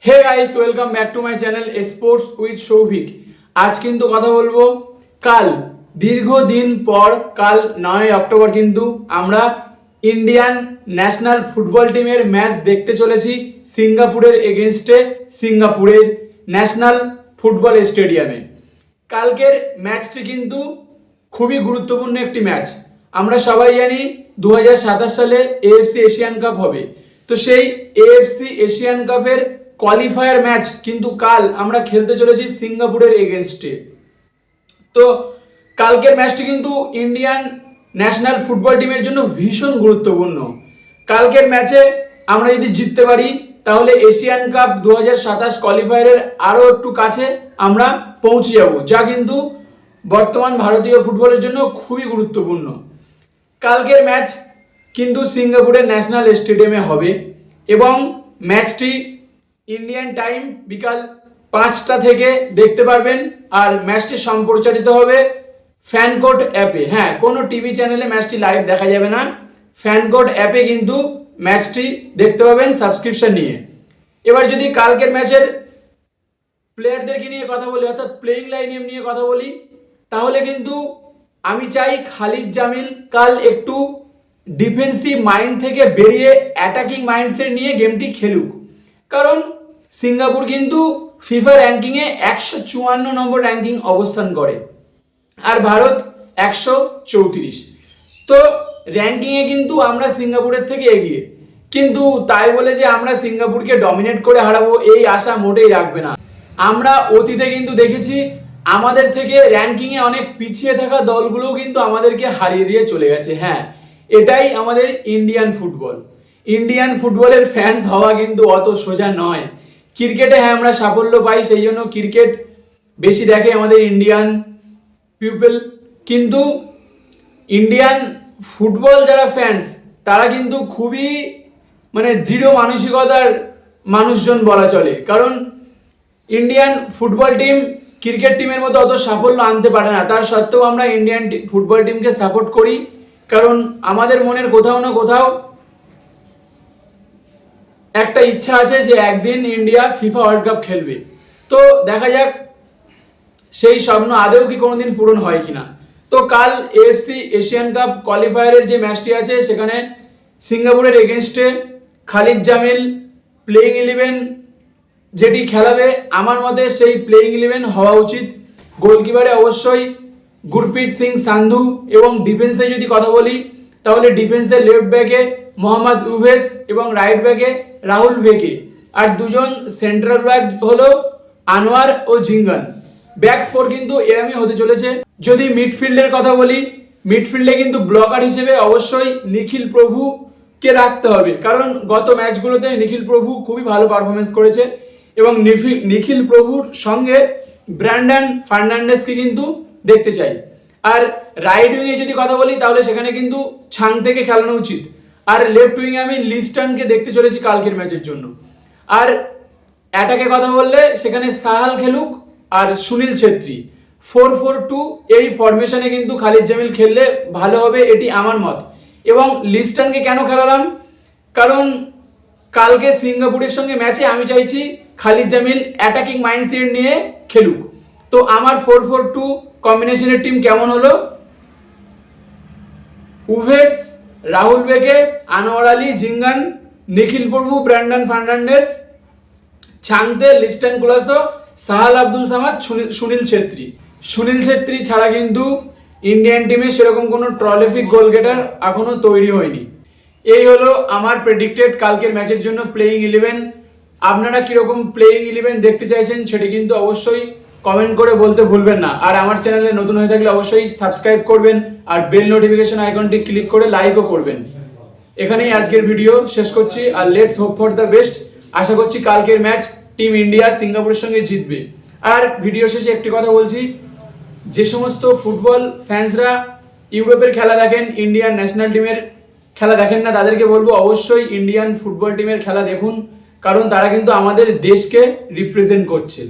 Hey guys, welcome back to my channel sports with Souvik. আজ কিন্তু কথা বলবো কাল দীর্ঘদিন পর কাল 9 অক্টোবর কিন্তু আমরা ইন্ডিয়ান ন্যাশনাল ফুটবল টিমের ম্যাচ দেখতে চলেছি সিঙ্গাপুরের এগেনস্টে সিঙ্গাপুরের ন্যাশনাল ফুটবল স্টেডিয়ামে। কালকের ম্যাচটি কিন্তু খুবই গুরুত্বপূর্ণ একটি ম্যাচ। আমরা সবাই জানি 2027 সালে এএফসি এশিয়ান কাপ হবে। তো সেই এএফসি এশিয়ান কাপের কোয়ালিফায়ার ম্যাচ কিন্তু কাল আমরা খেলতে চলেছি সিঙ্গাপুরের এগেনস্টে। তো কালকের ম্যাচটি কিন্তু ইন্ডিয়ান ন্যাশনাল ফুটবল টিমের জন্য ভীষণ গুরুত্বপূর্ণ। কালকের ম্যাচে আমরা যদি জিততে পারি তাহলে এশিয়ান কাপ 2027 কোয়ালিফায়ারের আরও একটু কাছে আমরা পৌঁছে যাব, যা কিন্তু বর্তমান ভারতীয় ফুটবলের জন্য খুবই গুরুত্বপূর্ণ। কালকের ম্যাচ কিন্তু সিঙ্গাপুরের ন্যাশনাল স্টেডিয়ামে হবে এবং ম্যাচটি ইন্ডিয়ান টাইম বিকাল 5টা থেকে দেখতে পারবেন। আর ম্যাচটি সম্প্রচারিত হবে ফ্যানকোড অ্যাপে। হ্যাঁ, কোনো টিভি চ্যানেলে ম্যাচটি লাইভ দেখা যাবে না, ফ্যানকোড অ্যাপে কিন্তু ম্যাচটি দেখতে পাবেন সাবস্ক্রিপশন নিয়ে। এবার যদি কালকের ম্যাচের প্লেয়ারদেরকে নিয়ে কথা বলি, অর্থাৎ প্লেইং লাইন নিয়ে কথা বলি, তাহলে কিন্তু আমি চাই খালিদ জামিল কাল একটু ডিফেন্সিভ মাইন্ড থেকে বেরিয়ে অ্যাটাকিং মাইন্ডসেট নিয়ে গেমটি খেলুক। কারণ সিঙ্গাপুর কিন্তু ফিফা র্যাঙ্কিংয়ে 154 নম্বর র্যাঙ্কিং অবস্থান করে আর ভারত 134। তো র্যাঙ্কিংয়ে কিন্তু আমরা সিঙ্গাপুরের থেকে এগিয়ে, কিন্তু তাই বলে যে আমরা সিঙ্গাপুরকে ডমিনেট করে হারাবো এই আশা মোটেই রাখবে না। আমরা অতীতে কিন্তু দেখেছি আমাদের থেকে র্যাঙ্কিংয়ে অনেক পিছিয়ে থাকা দলগুলোও কিন্তু আমাদেরকে হারিয়ে দিয়ে চলে গেছে। হ্যাঁ, এটাই আমাদের ইন্ডিয়ান ফুটবল। ইন্ডিয়ান ফুটবলের ফ্যান্স হওয়া কিন্তু অত সোজা নয়। ক্রিকেটে হ্যাঁ আমরা সাফল্য পাই, সেই জন্য ক্রিকেট বেশি দেখে আমাদের ইন্ডিয়ান পিপল, কিন্তু ইন্ডিয়ান ফুটবল যারা ফ্যান্স তারা কিন্তু খুবই দৃঢ় মানসিকতার মানুষজন বলা চলে। কারণ ইন্ডিয়ান ফুটবল টিম ক্রিকেট টিমের মতো অত সাফল্য আনতে পারে না, তার সত্ত্বেও আমরা ইন্ডিয়ান ফুটবল টিমকে সাপোর্ট করি। কারণ আমাদের মনের কোথাও না কোথাও একটা ইচ্ছা আছে যে একদিন ইন্ডিয়া ফিফা ওয়ার্ল্ড কাপ খেলবে। তো দেখা যাক সেই স্বপ্ন আদৌ কি কোনোদিন পূরণ হয় কিনা। তো কাল এএফসি এশিয়ান কাপ কোয়ালিফায়ারের যে ম্যাচটি আছে সেখানে সিঙ্গাপুরের এগেনস্টে খালিদ জামিল প্লেইং 11 যেটি খেলাবে, আমার মতে সেই প্লেইং 11 হওয়া উচিত। গোলকিপারে অবশ্যই গুরপ্রীত সিং সান্ধু, এবং ডিফেন্সে যদি কথা বলি তাহলে ডিফেন্সে লেফট ব্যাকে মোহাম্মদ ইউভেস এবং রাইট ব্যাকে রাহুল ভেকে, আর দুজন সেন্ট্রাল ব্যাক হলো আনোয়ার ও জিঙ্গান। ব্যাক ফোর কিন্তু এরমই হতে চলেছে। যদি মিডফিল্ডের কথা বলি, মিডফিল্ডে কিন্তু ব্লকার হিসেবে অবশ্যই নিখিল প্রভুকে রাখতে হবে, কারণ গত ম্যাচগুলোতে নিখিল প্রভু খুবই ভালো পারফরমেন্স করেছে এবং নিখিল প্রভুর সঙ্গে ব্র্যান্ডন ফার্নান্ডেসকে কিন্তু দেখতে চাই। আর রাইট উইংয়ে যদি কথা বলি তাহলে সেখানে কিন্তু ছাং থেকে খেলানো উচিত। আর লেফট উইংয়ে আমি লিস্টনকে দেখতে চলেছি কালকের ম্যাচের জন্য। আর অ্যাটাকে কথা বললে সেখানে সাহাল খেলুক আর সুনীল ছেত্রী 4-4-2 এই ফরমেশনে কিন্তু খালিদ জামিল খেললে ভালো হবে, এটি আমার মত। এবং লিস্টনকে কেন খেলালাম, কারণ কালকে সিঙ্গাপুরের সঙ্গে ম্যাচে আমি চাইছি খালিদ জামিল অ্যাটাকিং মাইন্ডসেট নিয়ে খেলুক। তো আমার 4-4-2 কম্বিনেশনের টিম কেমন হলো? উভেস, রাহুল বেকে, আনোয়ার আলী, জিঙ্গান, নিখিল প্রভু, ব্র্যান্ডন ফার্নান্ডেস, ছাংতে লিস্টন কুলাসো, সাহাল আব্দুল সামাদ, সুনীল ছেত্রী। সুনীল ছেত্রী ছাড়া কিন্তু ইন্ডিয়ান টিমে সেরকম কোনো ট্রলিফিক গোল গেটার এখনো তৈরি হয়নি। এই হলো আমার প্রেডিক্টেড কালকের ম্যাচের জন্য প্লেইং 11। আপনারা কিরকম প্লেইং 11 দেখতে চাইছেন সেটি কিন্তু অবশ্যই কমেন্ট করে বলতে ভুলবেন না। আর আমার চ্যানেলে নতুন হয়ে থাকলে অবশ্যই সাবস্ক্রাইব করবেন আর বেল নোটিফিকেশন আইকনটি ক্লিক করে লাইকও করবেন। এখানেই আজকের ভিডিও শেষ করছি, আর let's hope for the best. আশা করছি কালকের ম্যাচ টিম ইন্ডিয়া সিঙ্গাপুরের সঙ্গে জিতবে। আর ভিডিও শেষে একটি কথা বলছি, যে সমস্ত ফুটবল ফ্যান্সরা ইউরোপের খেলা দেখেন, ইন্ডিয়ান ন্যাশনাল টিমের খেলা দেখেন না, তাদেরকে বলবো অবশ্যই ইন্ডিয়ান ফুটবল টিমের খেলা দেখুন, কারণ তারা কিন্তু আমাদের দেশকে রিপ্রেজেন্ট করছে।